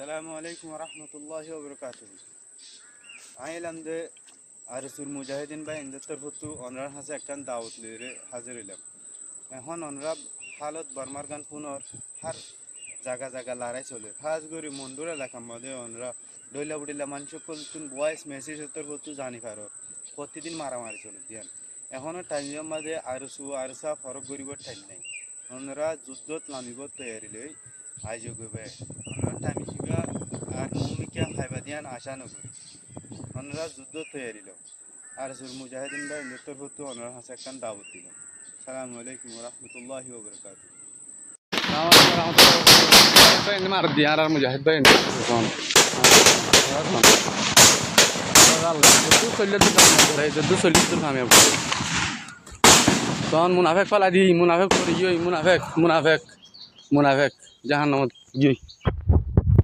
আসসালামু আলাইকুম রহমতুল্লাহি ওবরকাতুহু। আইলাম যে আরসুল মুজাহিদিন বা ইন্দুত্তর হতু অনরার হাসে একখান দাওয়াত লইরে হাজির হইলাম। এখন অনরা হালত বর্মার গান পুনর হার জায়গা জায়গা লড়াই চলে হাজ গরি মন্ডুর এলাকার মধ্যে অনরা ডইলা বুডিলা মানুষ তুন ভয়েস মেসেজ উত্তর হতু জানি পারো প্রতিদিন মারামারি চলে দিয়ান। এখনো টাইমের মাঝে আরসু আরসা ফরক গরিবর টাইম নাই। অনরা যুদ্ধত নামিব তৈয়ারি লই আইজ গবে অনরা টাইম হিবা আর মুমিকা খাইবা দিয়ান আশা নকরি। অনরা যুদ্ধ তৈয়ারি লো আরসুল মুজাহিদিন বা ইন্দুত্তর হতু অনরা হাসে একখান দাওয়াত দিলাম। আসসালামু আলাইকুম রহমতুল্লাহি ওবরকাতুহু। मार दिया यार मुजाहिद भाई तहन मुनाफेक फला दी मुनाफेक मुनाफेक मुनाफेक मुनाफेक जहां